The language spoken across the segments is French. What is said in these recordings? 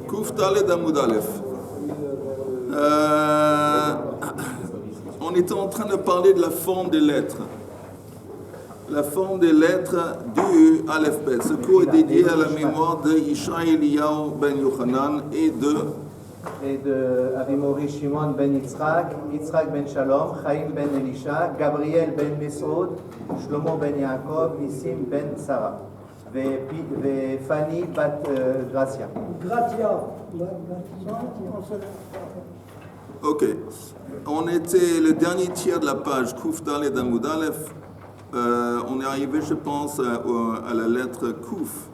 Kouf Daled Amud Aleph. On était en train de parler de la forme des lettres. La forme des lettres du Aleph Bet. Ce cours est dédié à la mémoire de Yishai Eliyahu ben Yochanan et de Avimori Shimon ben Yitzhak, Yitzhak ben Shalom, Chaim ben Elisha, Gabriel ben Mesoud, Shlomo ben Yaakov, Nissim ben Sarah, Fanny bat Gracia. Ok. On était le dernier tiers de la page Kouf Daled Amud Aleph. On est arrivé, je pense, à la lettre Kouf.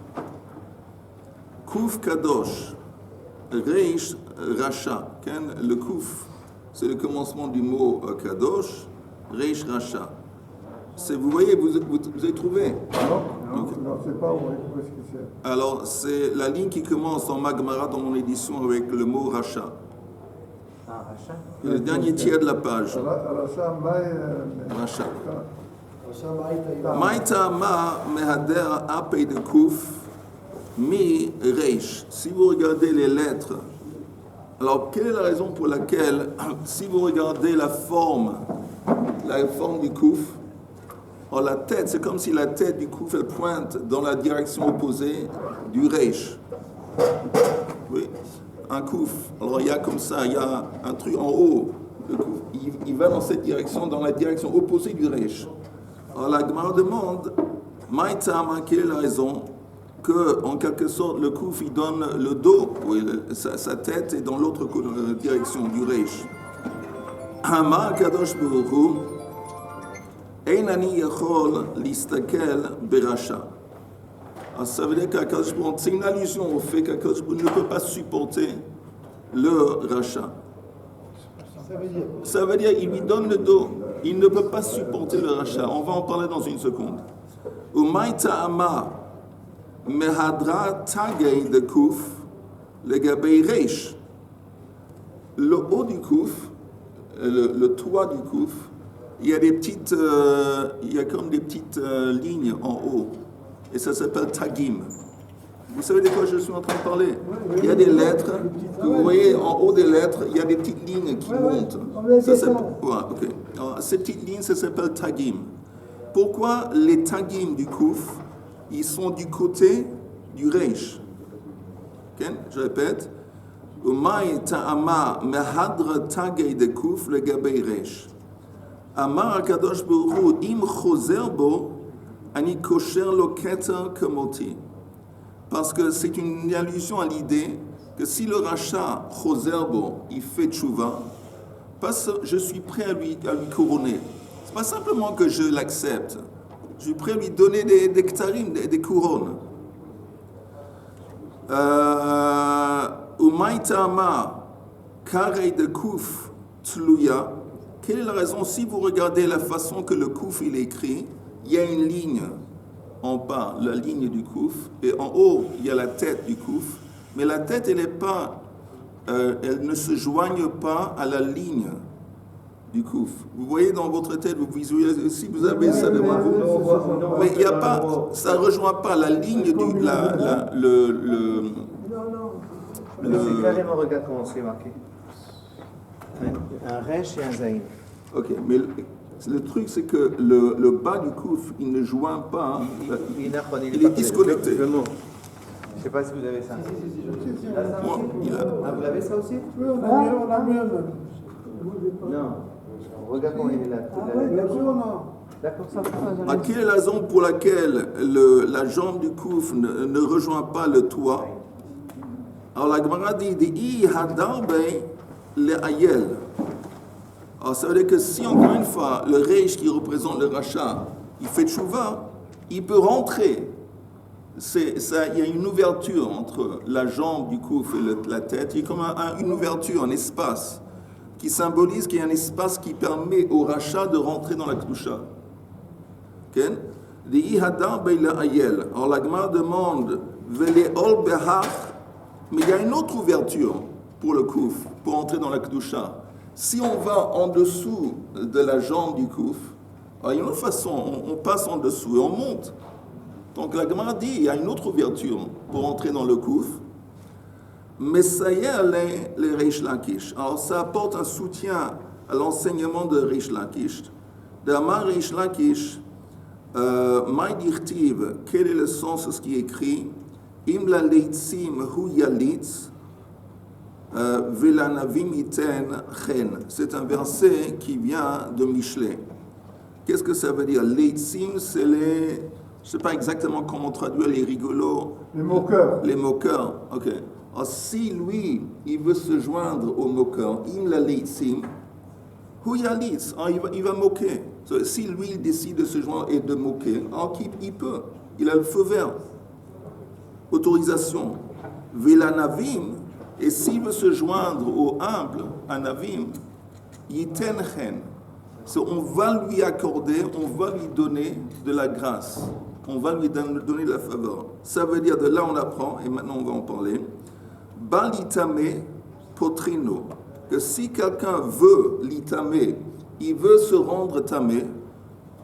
Kouf Kadosh. Reish Racha. Le Kouf, c'est le commencement du mot Kadosh. Reish Racha. Vous voyez, vous avez trouvé? Non, c'est pas où ce que c'est. Alors, c'est la ligne qui commence en Magmara dans mon édition avec le mot Racha. Ah, Racha. Le dernier tiers de la page. Racha. Maïta ma mehader apei de Kouf mi reish. Si vous regardez les lettres, alors quelle est la raison pour laquelle, si vous regardez la forme du Kouf, alors la tête, c'est comme si la tête du Kouf elle pointe dans la direction opposée du reish. Oui, un Kouf. Alors il y a comme ça, il y a un truc en haut. Le Kouf, il va dans cette direction, dans la direction opposée du reish. Alors la Gemara demande, Maïtama, quelle est la raison que, en quelque sorte, le Kouf, il donne le dos, oui, sa tête est dans l'autre direction du Reish. Hama Kadosh Baruch Hu, Einani Yachol Listakel Beracha. Alors ça veut dire qu'Akadosh Baruch Hu, c'est une allusion au fait qu'Akadosh Baruch Hu ne peut pas supporter le Racha. Ça veut dire qu'il lui donne le dos. Il ne peut pas supporter le rachat. On va en parler dans une seconde. Umayta ama mehadra tagay de kouf le gabei reish. Le haut du kouf, le toit du kouf, il y a comme des petites lignes en haut. Et ça s'appelle tagim. Vous savez de quoi je suis en train de parler? Il y a des lettres, vous voyez en haut des lettres, il y a des petites lignes qui montent. Alors, ces petites lignes, ça s'appelle tagim. Pourquoi les tagim du Kouf, ils sont du côté du Reish? Okay? Je répète. Umay ta'ama mehadra tagay de Kouf le gabei Reish. Amar HaKadosh Baruch Hu im choser bo ani kosher lo keter kamoti. Parce que c'est une allusion à l'idée que si le rachat Choserbo, il fait tchouva, je suis prêt à lui couronner. C'est pas simplement que je l'accepte, je suis prêt à lui donner des ktarim, des couronnes. Umaytama karei de kouf tluya. Quelle est la raison? Si vous regardez la façon que le kouf il est écrit, il y a une ligne en bas, la ligne du kouf, et en haut, il y a la tête du kouf, mais la tête, elle ne se joigne pas à la ligne du kouf. Vous voyez dans votre tête, vous visualisez, si vous avez ça devant vous, mais il n'y a pas, ça ne rejoint pas la ligne du, C'est carrément, regarde comment c'est marqué. Un resh et un zaïn. Ok, mais le truc, c'est que le bas du kouf, il ne joint pas. Il est disconnecté. Je ne sais pas si vous avez ça. Vous l'avez ça aussi? Oui, on a mieux. Non. Regarde comment il est là. Bien sûr, non. D'accord, ça. Quelle est la raison pour laquelle la jambe du kouf ne rejoint pas le toit? Alors la Gemara dit I hadarbe le ayel. Alors ça veut dire que si, encore une fois, le Reish qui représente le rachat, il fait tchouva, il peut rentrer. Il y a une ouverture entre la jambe du kouf et la tête. Il y a comme une ouverture, un espace, qui symbolise qu'il y a un espace qui permet au rachat de rentrer dans la kdusha. Okay? Alors la Gemara demande, mais il y a une autre ouverture pour le kouf, pour entrer dans la kdusha. Si on va en dessous de la jambe du kouf, il y a une autre façon, on passe en dessous et on monte. Donc la Gemara dit, il y a une autre ouverture pour entrer dans le Kouf. Messayer les Reish Lakish. Alors ça apporte un soutien à l'enseignement de Reish Lakish. D'Amar Reish Lakish, Maïdirtiv, quel est le sens de ce qui est écrit? Im la leitzim hu yalitz, velanavim iten chen. C'est un verset qui vient de Michelet. Qu'est-ce que ça veut dire? Leitzim, c'est les... Je ne sais pas exactement comment traduire les rigolos. Les moqueurs. Les moqueurs, ok. Alors, si lui, il veut se joindre aux moqueurs, im la leitzim, hu yalitz, il va moquer. Si lui, il décide de se joindre et de moquer, alors il peut. Il a le feu vert. Autorisation. Velanavim, et s'il veut se joindre aux humbles, anavim, yiten chen. On va lui accorder, on va lui donner de la grâce. On va lui donner de la faveur. Ça veut dire, de là on apprend, et maintenant on va en parler, balitame potrino, que si quelqu'un veut litame, il veut se rendre tamé,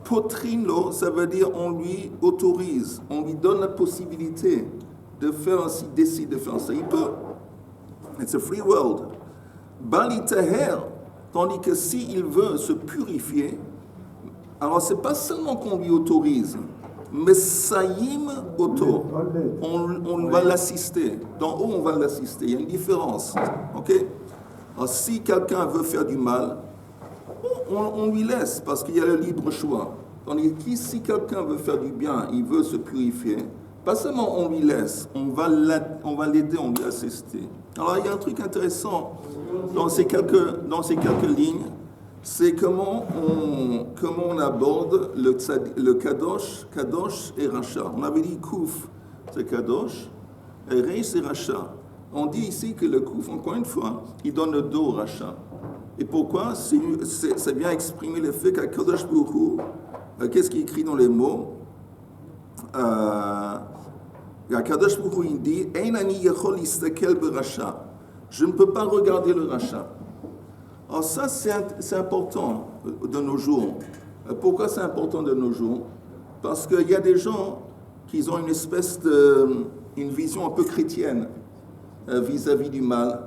potrino, ça veut dire on lui autorise, on lui donne la possibilité de faire s'il décide de faire ça. Il peut. It's a free world. Balitaher, tandis que s'il veut se purifier, alors c'est pas seulement qu'on lui autorise, mais saïm auto, on va l'assister. D'en haut, on va l'assister. Il y a une différence. Ok? Alors si quelqu'un veut faire du mal, on lui laisse parce qu'il y a le libre choix. Tandis que si quelqu'un veut faire du bien, il veut se purifier, pas seulement on lui laisse, on va l'aider, on lui assister. Alors il y a un truc intéressant dans ces quelques lignes, c'est comment on aborde le Kadosh et Racha. On avait dit Kouf, c'est Kadosh, et Reish, c'est Racha. On dit ici que le Kouf, encore une fois, il donne le dos au Racha. Et pourquoi? Ça vient exprimer le fait qu'à Kadosh Baruch Hu, qu'est-ce qui est écrit dans les mots? Kadosh Baruch Hu, il dit Einani yachol istakel b'rasha. Je ne peux pas regarder le rachat. Alors ça, c'est important de nos jours. Pourquoi c'est important de nos jours? Parce qu'il y a des gens qui ont une vision un peu chrétienne vis-à-vis du mal.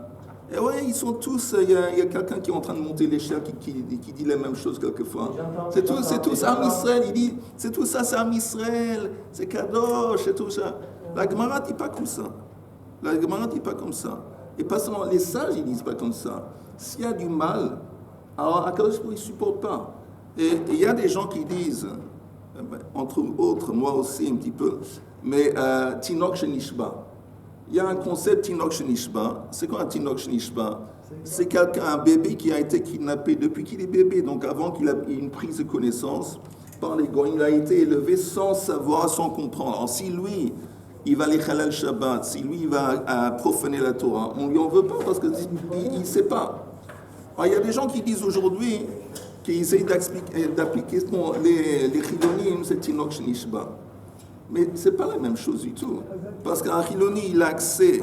Et ouais, ils sont tous, il y a quelqu'un qui est en train de monter l'échelle qui dit la même chose quelquefois. C'est tous Am Israël, il dit, c'est tout ça, c'est Am Israël, c'est Kadosh, c'est tout ça. La Gemara ne dit pas comme ça. La Gemara ne dit pas comme ça. Et pas seulement les sages, ils ne disent pas comme ça. S'il y a du mal, alors Akadosh il ne supporte pas. Et il y a des gens qui disent, entre autres, moi aussi un petit peu, mais Tinok Shenishba. Il y a un concept Tinok Shenishba. C'est quoi un Tinok Shenishba? C'est quelqu'un, un bébé qui a été kidnappé depuis qu'il est bébé, donc avant qu'il ait une prise de connaissance par les goïms, il a été élevé sans savoir, sans comprendre. Alors si lui, il va aller halal Shabbat, si lui il va profaner la Torah, on ne lui en veut pas parce qu'il ne sait pas. Alors, il y a des gens qui disent aujourd'hui, qui essayent d'appliquer les chilonim, c'est Tinok Shenishba. Mais ce n'est pas la même chose du tout. Parce qu'un chiloni, il a accès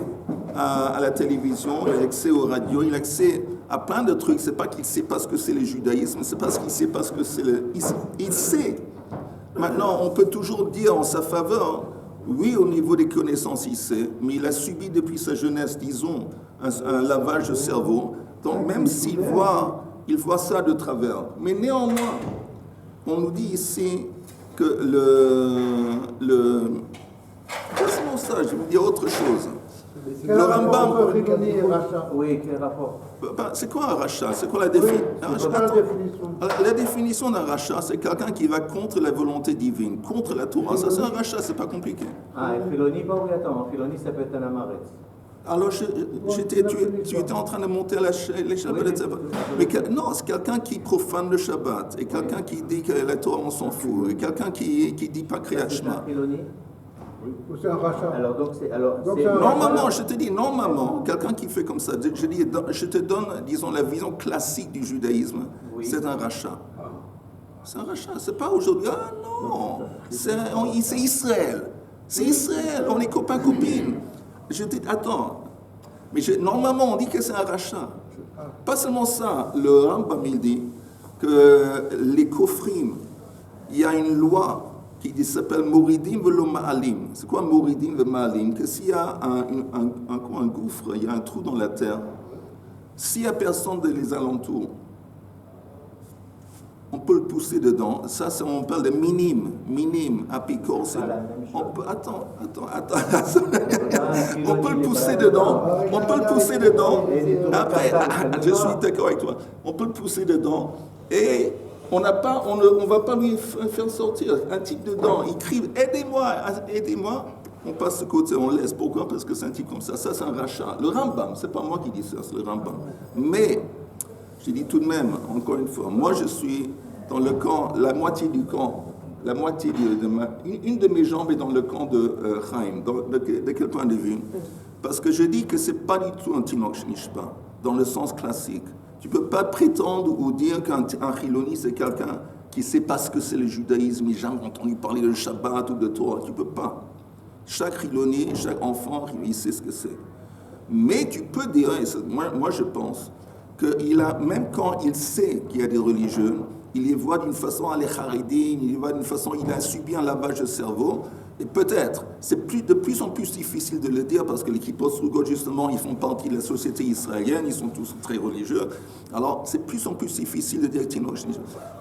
à la télévision, il a accès aux radios, il a accès à plein de trucs. Ce n'est pas qu'il ne sait pas ce que c'est le judaïsme, c'est parce qu'il ne sait pas ce que c'est il sait. Maintenant, on peut toujours dire en sa faveur, oui, au niveau des connaissances, il sait, mais il a subi depuis sa jeunesse, disons, un lavage de cerveau. Donc même s'il voit ça de travers. Mais néanmoins, on nous dit ici que laisse-moi ça, je vais vous dire autre chose. Le Rambam... Oui, quel rapport? C'est quoi un rachat? C'est quoi la définition? La définition d'un rachat, c'est quelqu'un qui va contre la volonté divine, contre la Torah. Ça, c'est un rachat, c'est pas compliqué. Ah, un Chiloni, pas obligatoire. Un Chiloni, ça peut être un Amaretz. Alors, tu étais en train de monter les Shabbat. Mais non, c'est quelqu'un qui profane le Shabbat, et quelqu'un qui dit que la Torah, on s'en fout, et quelqu'un qui dit pas Kriyat Shema. C'est un rachat. Normalement, je te dis, normalement, quelqu'un qui fait comme ça, je te donne, disons, la vision classique du judaïsme, oui. C'est un rachat. C'est un rachat, c'est pas aujourd'hui, ah non, c'est Israël. C'est Israël, on est copains-copines. Je dis, attends, mais normalement, on dit que c'est un rachat. Pas seulement ça, le Rambam, il dit que les kofrim, il y a une loi qui s'appelle Moridim velo Ma'alim. C'est quoi Moridim velo Ma'alim? Que s'il y a un gouffre, il y a un trou dans la terre, s'il n'y a personne des alentours, on peut le pousser dedans. Ça, on parle de minime, apicor. Attends. On peut le pousser dedans. Après, je suis d'accord avec toi. On peut le pousser dedans et on ne va pas lui faire sortir. Un type dedans, il crie « Aidez-moi ». On passe ce côté, on laisse. Pourquoi? Parce que c'est un type comme ça. Ça, c'est un rachat. Le Rambam, c'est pas moi qui dis ça, c'est le Rambam. Mais, je dis tout de même, encore une fois, moi je suis dans le camp, la moitié du camp, une de mes jambes est dans le camp de Chaim. De quel point de vue? Parce que je dis que c'est pas du tout un Tinoch Nishpa, dans le sens classique. Tu peux pas prétendre ou dire qu'un Chiloni c'est quelqu'un qui sait pas ce que c'est le judaïsme, il n'a jamais entendu parler de Shabbat ou de Torah. Tu peux pas. Chaque Chiloni, chaque enfant, il sait ce que c'est. Mais tu peux dire, moi je pense, qu'il a, même quand il sait qu'il y a des religieux, il les voit d'une façon à les charidim, il les voit d'une façon, il a subi un lavage de cerveau, et peut-être, c'est de plus en plus difficile de le dire parce que les kippot srugot, justement, ils font partie de la société israélienne, ils sont tous très religieux, alors c'est de plus en plus difficile de dire Tinoch.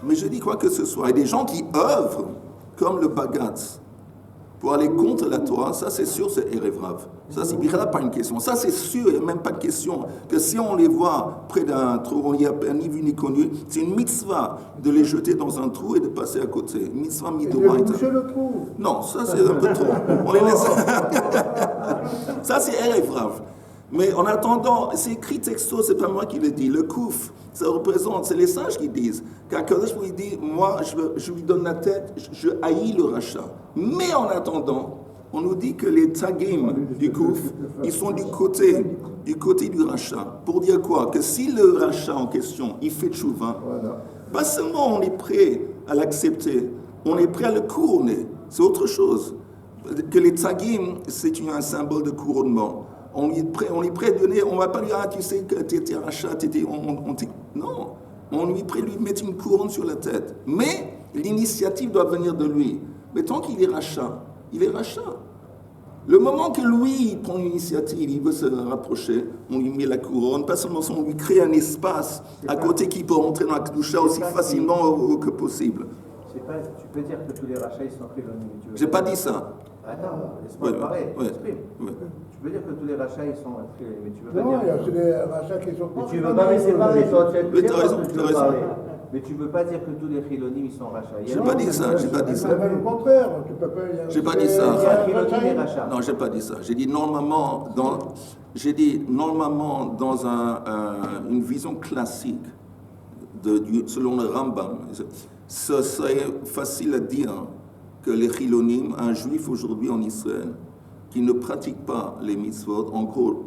Mais je dis quoi que ce soit, et des gens qui œuvrent comme le Bagatz, pour aller contre la Torah, ça c'est sûr, c'est Erev Rav. Ça c'est pas une question. Ça c'est sûr, il n'y a même pas de question. Que si on les voit près d'un trou, on n'y a ni vu ni connu, c'est une mitzvah de les jeter dans un trou et de passer à côté. Une mitzvah midoraita. Boucher le trou. Non, ça c'est un peu trop. On les laisse. Ça c'est Erev Rav. Mais en attendant, c'est écrit texto, c'est pas moi qui le dis. Le kouf, ça représente, c'est les sages qui disent qu'Akadosh lui dit, moi je lui donne la tête, je haïs le rachat. Mais en attendant, on nous dit que les tagim du kouf, ils sont du côté du rachat. Pour dire quoi? Que si le rachat en question, il fait tchouva, pas seulement on est prêt à l'accepter, on est prêt à le couronner. C'est autre chose. Que les tagim, c'est un symbole de couronnement. On est prêt à donner, on ne va pas lui dire, ah, tu sais que tu étais rachat, non, on lui prêt à lui mettre une couronne sur la tête. Mais l'initiative doit venir de lui. Mais tant qu'il est rachat, il est rachat. Le moment que lui il prend une initiative, il veut se rapprocher, on lui met la couronne, pas seulement ça, on lui crée un espace à côté qui peut rentrer dans la Kedusha aussi facilement que possible. Tu peux dire que tous les rachats ils sont chiloni. J'ai pas dit ça. Attends, laisse-moi parler. Tu peux dire que tous les rachats ils sont chiloni, mais tu veux pas dire. Non, il y a des rachats qui sont pas. Mais tu veux pas laisser parler, toi. Tu as raison. Mais tu veux pas dire que tous les chilonim ils sont rachats. J'ai pas dit ça. C'est le contraire. Tu peux pas. J'ai pas dit ça. Non, j'ai pas dit ça. J'ai dit normalement dans une vision classique selon le Rambam, ce serait facile à dire que les chilonim, un juif aujourd'hui en Israël, qui ne pratique pas les mitzvot, en gros,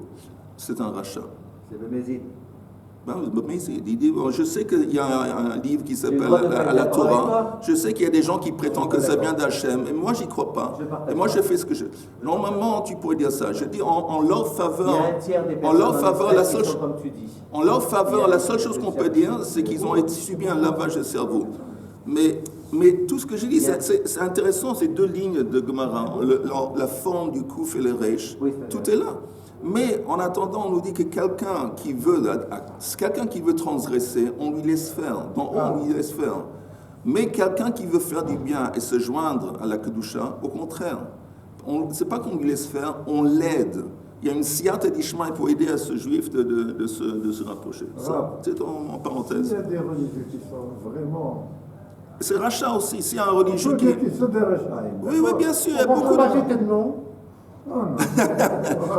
c'est un rachat. C'est le Mézid. Je sais qu'il y a un livre qui s'appelle la Torah. Je sais qu'il y a des gens qui prétendent que ça vient d'Hachem. Et moi, j'y crois pas. Et moi, je fais ce que je... Normalement, tu pourrais dire ça. Je dis en leur faveur... La seule chose qu'on peut dire, c'est qu'ils ont subi un lavage de cerveau. Mais tout ce que j'ai dit, c'est intéressant, ces deux lignes de Gemara, la forme du kouf et le reish, tout est là. Mais en attendant, on nous dit que quelqu'un qui veut transgresser, on lui laisse faire. On lui laisse faire. Mais quelqu'un qui veut faire du bien et se joindre à la Kedusha, au contraire, c'est pas qu'on lui laisse faire, on l'aide. Il y a une siyata d'Ishmael pour aider à ce juif de se rapprocher. Ça, c'est en parenthèse. Il y a des religieux qui sont vraiment... C'est rachat aussi. S'il y a un religieux qui... sont des rachats. Oui, bien sûr. Il y a beaucoup de... Non.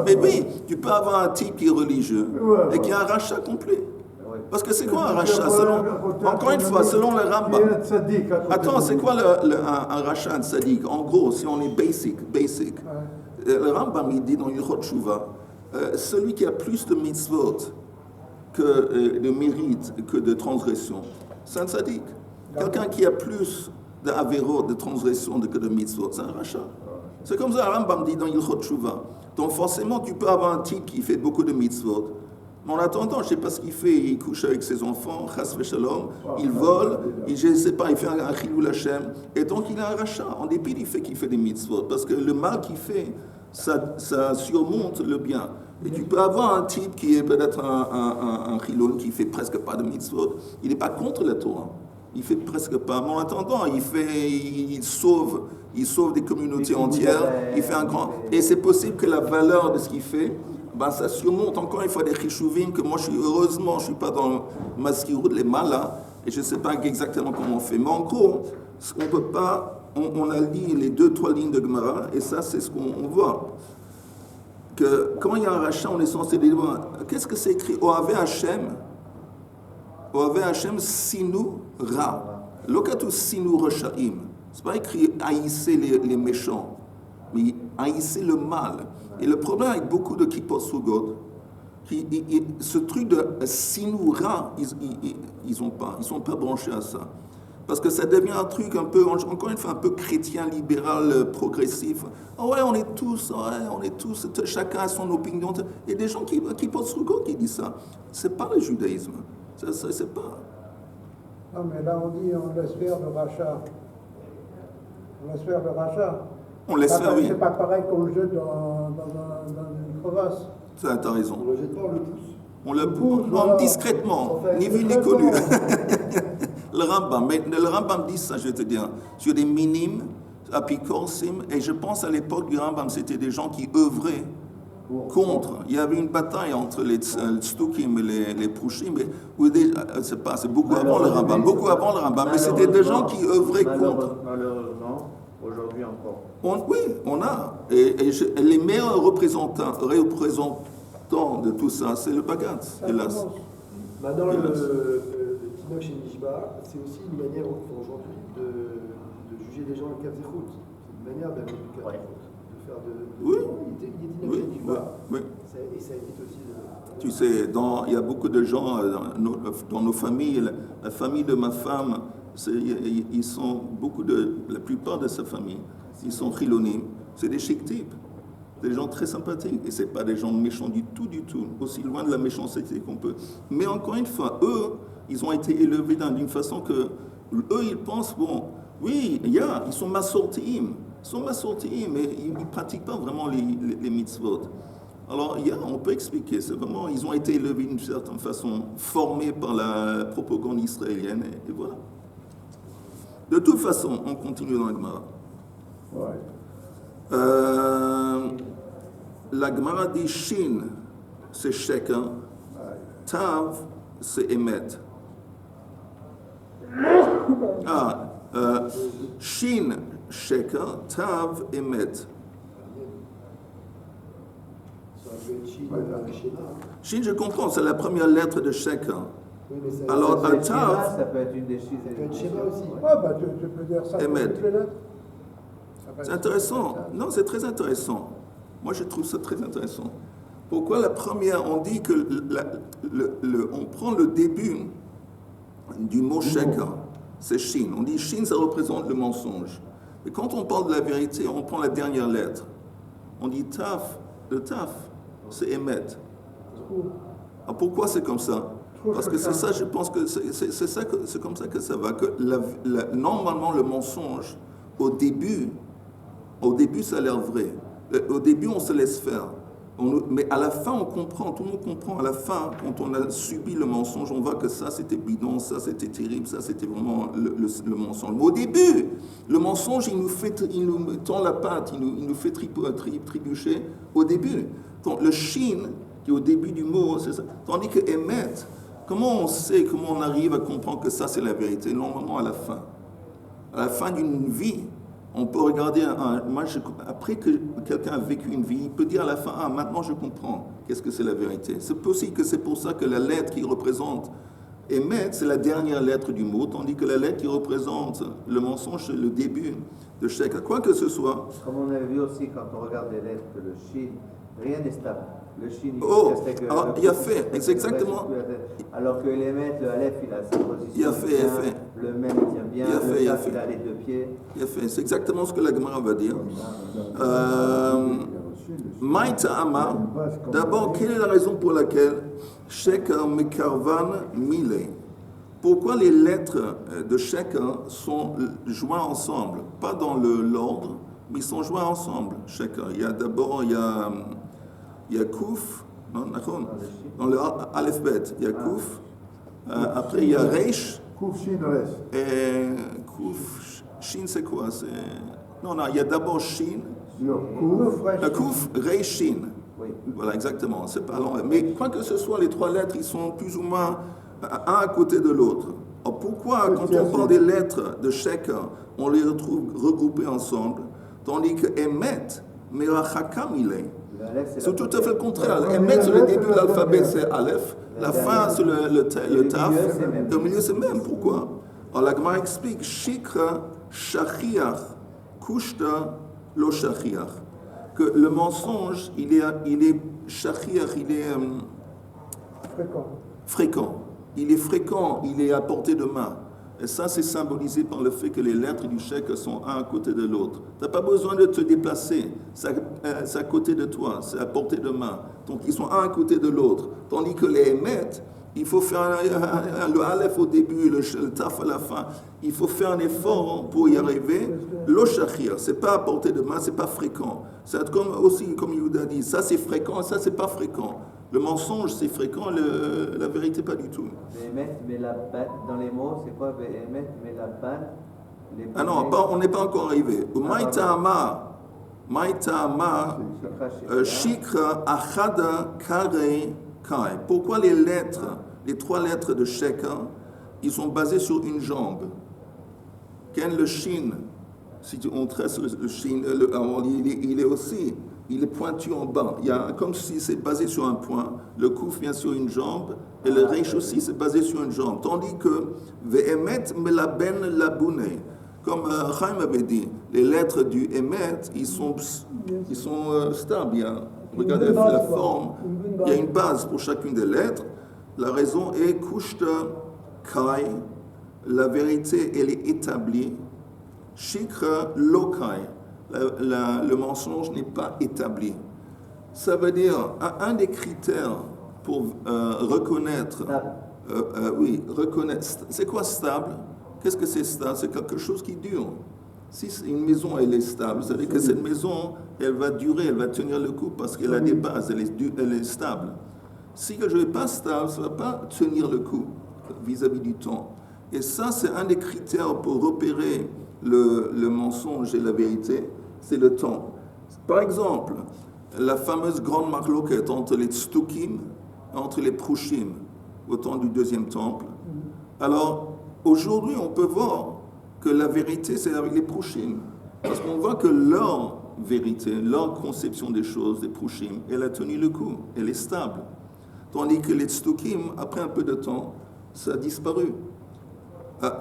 Mais oui, tu peux avoir un type qui est religieux et qui a un rachat complet. Parce que c'est quoi un rachat? Encore une fois, selon le Rambam. Attends, c'est quoi un rachat, un tzaddik? En gros, si on est basic. Le Rambam, il dit dans Ilchot Shuvah, celui qui a plus de mitzvot de mérite que de transgression, c'est un tzaddik. Quelqu'un qui a plus d'avérot, de transgression que de mitzvot, c'est un rachat. C'est comme ça, Rambam dit dans Ilchot Shuvah. Donc forcément, tu peux avoir un type qui fait beaucoup de mitzvot, Mais en attendant, je ne sais pas ce qu'il fait. Il couche avec ses enfants, chas v'shalom, il vole, je ne sais pas, il fait un chilul Hashem. Et donc il a un rachat, en dépit du fait qu'il fait des mitzvot. Parce que le mal qu'il fait, ça surmonte le bien. Et tu peux avoir un type qui est peut-être un chilul qui ne fait presque pas de mitzvot. Il n'est pas contre la Torah. Il fait presque pas. Mais en attendant, il sauve des communautés entières. Il fait un grand. Et c'est possible que la valeur de ce qu'il fait, ben, ça surmonte encore une fois des chishuvim que moi, heureusement, je suis pas dans Maskirout, les malas, et je sais pas exactement comment on fait. Mais en gros, on peut pas. On a dit les 2-3 lignes de Gemara, et ça, c'est ce qu'on voit. Que quand il y a un rachat, on est censé dire qu'est-ce que c'est écrit Oave Hashem. Oave Hashem sinu ra. Lokatu sinu rashaim. C'est pas écrit haïssez les méchants, mais haïssez le mal. Et le problème avec beaucoup de kippot sugot, ce truc de sinu ra, ils sont pas branchés à ça. Parce que ça devient un truc un peu, encore une fois, un peu chrétien, libéral, progressif. Oh ouais, on est tous, chacun a son opinion. Il y a des gens qui pensent Rougo qui disent ça. C'est pas le judaïsme. C'est pas. Non, mais là, on dit, on laisse faire le rachat. On laisse faire le rachat. On laisse faire, oui. C'est pas pareil qu'on le jette dans une crevasse. Ça, t'as raison. On le jette pas, on le pousse. On le pousse, voilà. Discrètement, ni vu ni connu. Le Rambam dit ça, je vais te dire, sur des minimes, apikorsim, et je pense à l'époque du Rambam, c'était des gens qui œuvraient contre. Il y avait une bataille entre les Tzdukim et les Prushim, c'est beaucoup avant le Rambam, mais c'était des gens qui œuvraient contre. Malheureusement, aujourd'hui encore. Oui, on a. Et les meilleurs représentants de tout ça, c'est le Bagat, hélas. Maintenant, le Tinoch et Nishba, c'est aussi une manière aujourd'hui de juger les gens avec Kavzechut. C'est une manière d'avoir du Kavzechut. De faire de. Oui. Il y a Tinoch et Nishba. Oui. Et ça évite aussi de. Tu sais, il y a beaucoup de gens dans nos familles, la famille de ma femme, ils sont la plupart de sa famille, ils sont chilonim, c'est des chic types. Des gens très sympathiques, et ce n'est pas des gens méchants du tout, aussi loin de la méchanceté qu'on peut. Mais encore une fois, eux, ils ont été élevés d'une façon que, eux, ils pensent, bon, oui, ils sont massortiim, mais ils ne pratiquent pas vraiment les mitzvot. Alors, on peut expliquer, c'est vraiment, ils ont été élevés d'une certaine façon, formés par la propagande israélienne, et voilà. De toute façon, on continue dans la Gemara. Ouais. La Gemara dit Shin, c'est chacun, Tav, c'est Emet. Shin, chacun, Tav, Emet. Shin, je comprends, c'est la première lettre de chacun. Alors, Tav, ça peut être une des Shin. Ça peut être Shema aussi. Tu peux dire ça pour Emet. toutes les lettres. C'est intéressant. Non, c'est très intéressant. Moi, je trouve ça très intéressant. Pourquoi la première, on dit que on prend le début du mot chacun, c'est Shin. On dit Shin, ça représente le mensonge. Et quand on parle de la vérité, on prend la dernière lettre. On dit Taf, le Taf, c'est Emet. Pourquoi c'est comme ça? Parce que c'est ça, je pense que c'est comme ça que ça va. Que normalement, le mensonge, au début, ça a l'air vrai. Au début, on se laisse faire. Mais à la fin, on comprend, tout le monde comprend. À la fin, quand on a subi le mensonge, on voit que ça, c'était bidon, ça, c'était terrible, ça, c'était vraiment le mensonge. Mais au début, le mensonge, il nous tend la patte, il nous fait trébucher au début. Donc, le shin, qui est au début du mot, c'est ça. Tandis que émet, comment on arrive à comprendre que ça, c'est la vérité? Normalement, à la fin. À la fin d'une vie, on peut regarder, après que quelqu'un a vécu une vie, il peut dire à la fin, maintenant je comprends qu'est-ce que c'est la vérité. C'est possible que c'est pour ça que la lettre qui représente Emet, c'est la dernière lettre du mot, tandis que la lettre qui représente le mensonge, c'est le début de chaque. Quoi que ce soit. Comme on avait vu aussi quand on regarde les lettres, que le Shin, rien n'est stable. Le Shin, il a fait, c'est exactement. Alors que l'Emet, le Aleph, il a sa position. Il a fait. Le Mem, il tient bien. Le Taf, il a les deux pieds. Il a fait. C'est exactement ce que la Gemara va dire. Maïta'ama, d'abord, quelle est la raison pour laquelle Sheker Mekarvan Mile? Pourquoi les lettres de Sheker sont joints ensemble? Pas dans l'ordre, mais ils sont joints ensemble, Sheker. Il y a d'abord, il y a Kouf, non, dans le Aleph Bet, il y a Kouf, après il y a Reish, Kouf Shin Resh. et Kouf, Shin c'est quoi? Non, il y a d'abord Shin, Kouf, Reish, Shin. Oui. Voilà, exactement, c'est pas long. Mais quoi que ce soit, les trois lettres, ils sont plus ou moins un à côté de l'autre. Alors pourquoi, quand on parle des lettres de Sheker, on les retrouve regroupées ensemble, tandis que Emet, Merachakam, il est. C'est tout à fait le contraire. Emet, c'est le début de l'alphabet, c'est Aleph. La fin, c'est le Taf. Et au milieu, c'est même. Pourquoi? Alors la Gemara explique Shikra, Shachiach, Kushta, Lo Shachiach. Que le mensonge, il est Shachiach, il est fréquent. Il est fréquent, il est à portée de main. Et ça, c'est symbolisé par le fait que les lettres du Sheker sont un à côté de l'autre. Tu n'as pas besoin de te déplacer. C'est à côté de toi, c'est à portée de main. Donc, ils sont un à côté de l'autre. Tandis que les Emet, il faut faire le Aleph au début, le Taf à la fin. Il faut faire un effort pour y arriver. Lo Shachir, ce n'est pas à portée de main, ce n'est pas fréquent. C'est comme Yehuda dit, ça c'est fréquent, ça c'est pas fréquent. Le mensonge, c'est fréquent, la vérité, pas du tout. Vehemet, mais la ban, dans les mots, c'est quoi Vehemet, mais la ban? Ah non, on n'est pas encore arrivé. Maïtama, Shikra, Achada, Kare, Kai. Pourquoi les trois lettres de Sheker, ils sont basés sur une jambe? Ken le Shin, si on tresse le Shin, il est pointu en bas. Il y a comme si c'est basé sur un point. Le Kouf vient sur une jambe et le Reish aussi c'est basé sur une jambe. Tandis que Ve'emet melaben labune, comme Chaim avait dit, les lettres du Emet, ils sont stables. Regardez la forme. Il y a une base pour chacune des lettres. La raison est Kushta Kai. La vérité, elle est établie. Shikra Lokai. Le mensonge n'est pas établi. Ça veut dire, un des critères pour reconnaître, reconnaître, c'est quoi stable? Qu'est-ce que c'est stable? C'est quelque chose qui dure. Si une maison, elle est stable, ça veut dire que cette maison, elle va durer, elle va tenir le coup parce qu'elle a des bases, elle est stable. Si quelque chose n'est pas stable, ça ne va pas tenir le coup vis-à-vis du temps. Et ça, c'est un des critères pour repérer le mensonge et la vérité, c'est le temps. Par exemple, la fameuse grande marloquette entre les Tztukim et entre les Prushim, au temps du deuxième temple. Alors, aujourd'hui, on peut voir que la vérité, c'est avec les Prushim. Parce qu'on voit que leur vérité, leur conception des choses, des Prushim, elle a tenu le coup, elle est stable. Tandis que les Tztukim, après un peu de temps, ça a disparu.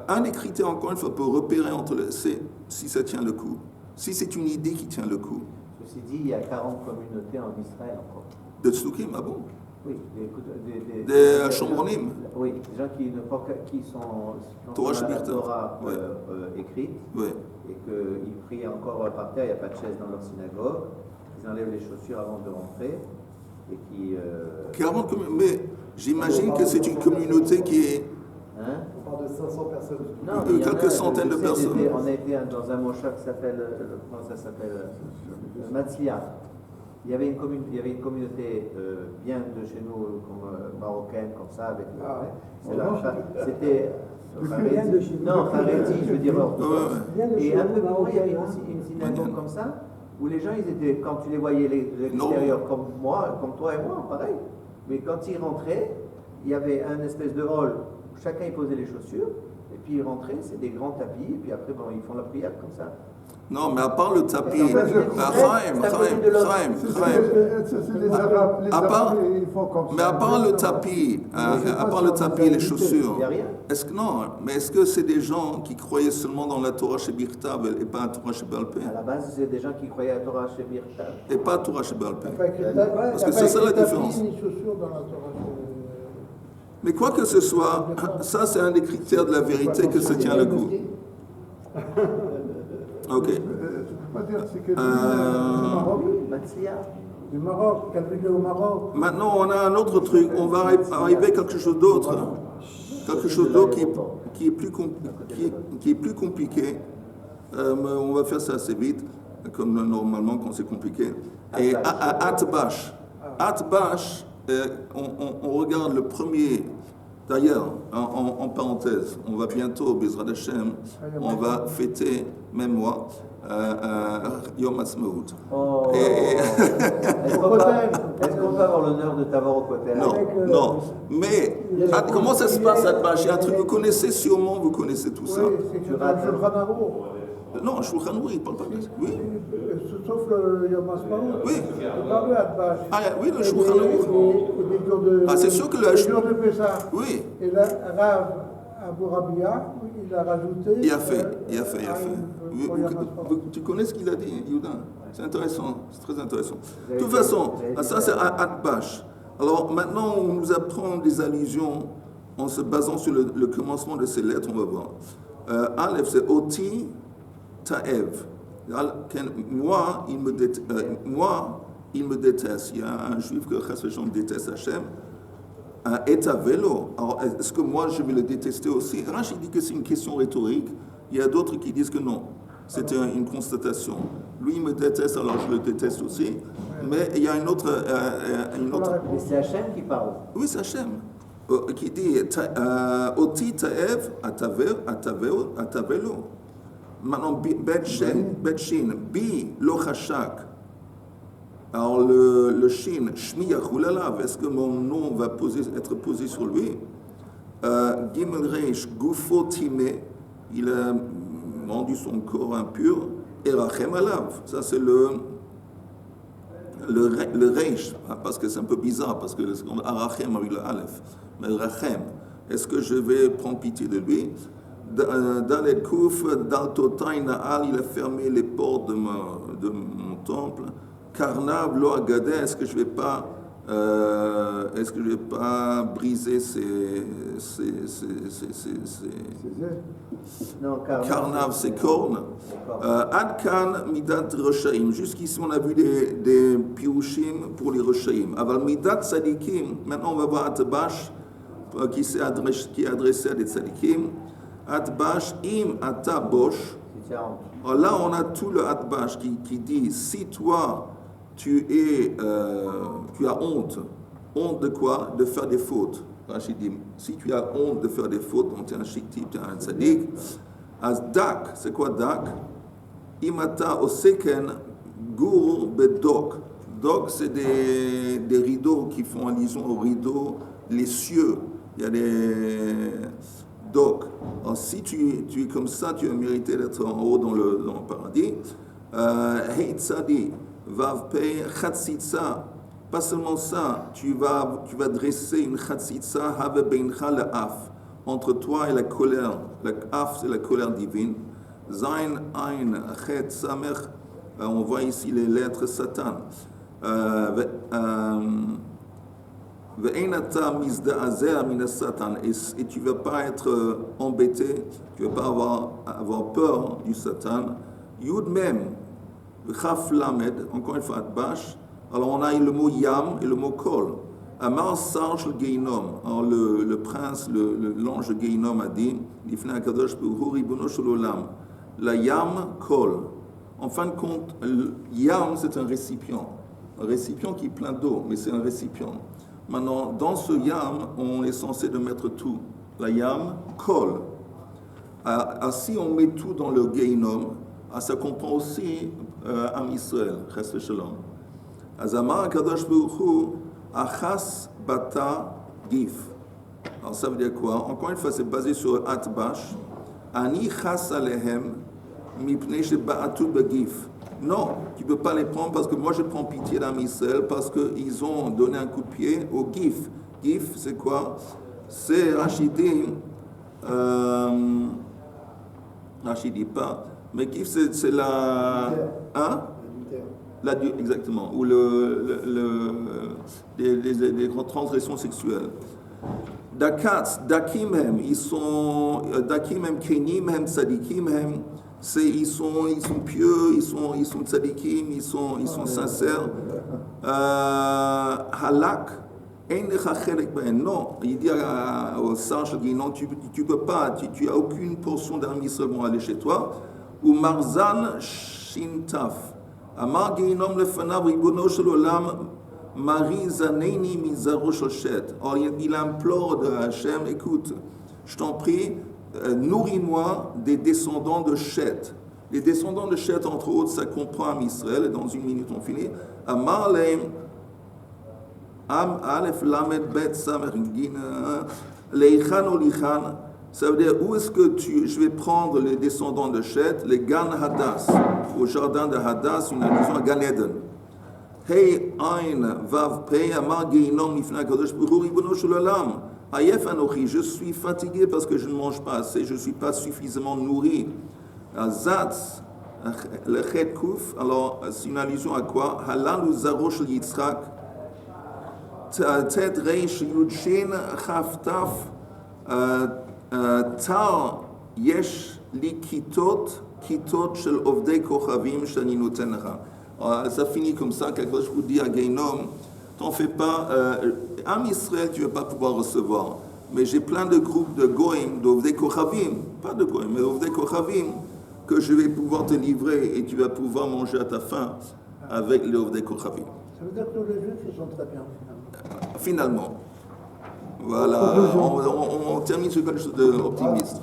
Un des critères, encore une fois, pour repérer c'est si ça tient le coup. Si c'est une idée qui tient le coup. Ceci dit, il y a 40 communautés en Israël encore. De Tztukim, ah bon? Oui, des Shomronim. Oui, des gens qui sont Torah la Shebirta. Torah Ouais. écrite, Ouais. et qu'ils prient encore par terre, il n'y a pas de chaise dans leur synagogue, ils enlèvent les chaussures avant de rentrer, et qui... Mais j'imagine que c'est une communauté qui est... Hein? On parle de 500 personnes. Non, mais il y en a, quelques centaines de personnes. On a été dans un moshav qui s'appelle, comment ça s'appelle, Matzliach. Il y avait une communauté bien de chez nous, comme marocaine, comme ça, avec c'était Haredi, je veux dire orthodoxe. Et un peu plus loin, il y avait aussi une synagogue comme ça, où les gens, ils étaient, quand tu les voyais l'extérieur, comme moi, comme toi et moi, pareil. Mais quand ils rentraient, il y avait un espèce de hall où chacun y posait les chaussures, et puis ils rentraient, c'est des grands tapis, et puis après, ils font la prière comme ça. Non, mais à part le tapis, C'est les Arabes, ils font comme ça. mais à part le tapis, et les chaussures, Il n'y a rien. est-ce que c'est des gens qui croyaient seulement dans la Torah chez Birtav et pas la Torah chez Balpé? À la base, c'est des gens qui croyaient à la Torah chez Birta. Et pas la Torah chez Balpé. Parce que c'est ça la différence. Ni chaussures dans la Torah. Mais quoi que ce soit, ça c'est un des critères de la vérité que se tient le coup. Ok. Tu peux pas dire que c'est que Matzliach. Du Maroc, quelle ville au Maroc? Maintenant, on a un autre truc. On va arriver à quelque chose d'autre. Quelque chose d'autre qui est plus compliqué. Mais on va faire ça assez vite, comme normalement quand c'est compliqué. Et Atbash. Atbash, on regarde le premier. D'ailleurs, en parenthèse, on va bientôt, Bezrat Hashem, on va fêter, même moi, Yom Ha'atzmaut. Oh. Est-ce qu'on peut avoir l'honneur de t'avoir au côté? Non. Mais comment ça se passe, Atbash? Il y a un truc que vous connaissez sûrement, vous connaissez tout ça. Oui, c'est que dans le Shulchan Aruch. Non, Shulchan Aruch, il ne parle pas de ça. Oui. Sauf le Yom Ha'atzmaut. Oui. Il parle de Atbash. Oui, le Shulchan Aruch. C'est sûr que le jour de Pessah. Oui. Et là, Rav Abu Rabia, il a rajouté. Il a fait. Tu connais ce qu'il a dit, Yehuda? C'est intéressant, c'est très intéressant. De toute façon, ça c'est Atbash. Alors maintenant, on nous apprend des allusions en se basant sur le commencement de ces lettres, on va voir. Aleph, c'est Oti Ta'ev. Moi, il me déteste. Il y a un juif que Chasvechon déteste Hachem. Et à vélo. Alors, est-ce que moi, je vais le détester aussi? Rachid dit que c'est une question rhétorique. Il y a d'autres qui disent que non. C'était une constatation. Lui, il me déteste, alors je le déteste aussi. Mais il y a une autre... Mais c'est Hachem qui parle. Oui, c'est Hachem. Qui dit Oti Ta'ev Atavelo. Maintenant, Bet Shin, Bi Lo Chashak. Alors le Shin, Shmi Yachulalav, est-ce que mon nom va être posé sur lui? Gimel Reish, Gufo Time, il a rendu son corps impur. Et Rachem Alav, ça c'est le Reish, parce que c'est un peu bizarre, parce que on a Rachem avec le Aleph. Mais Rachem, est-ce que je vais prendre pitié de lui? Dans les Kouf, dans Totaï Na'al, il a fermé les portes de mon temple. Karnav lo agade, est-ce que je vais pas briser ces Non, Karnav, c'est cornes. Adkan midat roshaim. Jusqu'ici, on a vu des piouchim pour les roshaim. Aval midat tzadikim. Maintenant, on va voir Atbash qui est adressé à des tzadikim. Atbash im ata bosh. Alors là, on a tout le Atbash qui dit si toi tu as honte de quoi? De faire des fautes. Rachid dit si tu as honte de faire des fautes, donc tu es un chic-type, tu es un tzaddik. As dak, c'est quoi dak? Imata oseken gur bedok. Dok, c'est des rideaux qui font allusion aux rideaux, les cieux. Il y a des dok. Alors si tu es comme ça, tu as mérité d'être en haut dans le paradis. Hey tzadi, vav pei chatzitza. Pas seulement ça, tu vas dresser une chatzitza have beincha le'af, entre toi et la colère. La af, c'est la colère divine. Zain, ein, chet, samech. On voit ici les lettres Satan. Ve'enata mizda'azer min Satan. Et tu ne vas pas être embêté, tu ne vas pas avoir peur du Satan. Yud mem, chaf lamed, encore une fois Atbash. Alors on a le mot yam et le mot kol. Amar sarj le geinom. Alors le prince, l'ange geinom a dit, l'ifna akadosh behu ribono shel olam. La yam kol. En fin de compte, yam c'est un récipient qui est plein d'eau, mais c'est un récipient. Maintenant, dans ce yam, on est censé de mettre tout. La yam kol. Si on met tout dans le geinom, ça comprend aussi Am Israël, Chesed Shalom. Azamar Akadosh Baruch Hu Achas Bata Gif. Alors ça veut dire quoi? Encore une fois, c'est basé sur Atbash. Ani Chas Alehem Mipnei Sheba'atu Bagif. Non, tu ne peux pas les prendre parce que moi je prends pitié d'Am Israël parce qu'ils ont donné un coup de pied au Gif. Gif, c'est quoi? C'est Rachidim. Rachidi pas. Mais Gif, c'est la. Hein? Exactement, ou les transgressions sexuelles. Dakats, Dakimhem, ils sont Dakimhem, Kenimhem, Tzadikimhem, ils sont pieux, ils sont tzadikim, ils sont sincères. Halak, non, il dit au sage, il dit non, tu peux pas, tu as aucune portion d'armes qui vont aller chez toi. Ou Marzan Shintaf, Amar Geinom lefanav ribono shel olam, Mari Zaneini mizaro shel shet. Or il implore de Hachem, écoute, je t'en prie, nourris-moi des descendants de Shet. Les descendants de Shet, entre autres, ça comprend Am Israël, et dans une minute on finit. Amar leim Am Aleph Lamed Bet Samer Gina Leichan Olichan, ça veut dire où est-ce que je vais prendre les descendants de Shet, les Gan Hadas, au jardin de Hadas, une allusion à Gan Eden. Hey Ein Vav Pei Amar Geinom Mifna Kadosh Baruch Hu Ribono Shel Olam Ayef Anochi, je suis fatigué parce que je ne mange pas assez, je ne suis pas suffisamment nourri. Zatz le Chet Kuf, alors c'est une allusion à quoi? Halal Zaro Shel Yitzchak Tet Reish Yud Shin Chaftaf Tar Yesh Li Kitot Shel Ovdei Kochavim Shani Noten Lecha. Ça finit comme ça, quelque chose je vous dis à Geinom, t'en fais pas, Am Israël tu ne vas pas pouvoir recevoir, mais j'ai plein de groupes de Goïm, d'Ovdei Kochavim, pas de Goïm, mais d'Ovdei Kochavim, que je vais pouvoir te livrer et tu vas pouvoir manger à ta faim avec les Ovdei Kochavim. Ça veut dire que les Juifs, ils sont très bien, finalement. Voilà, on termine sur quelque chose d'optimiste.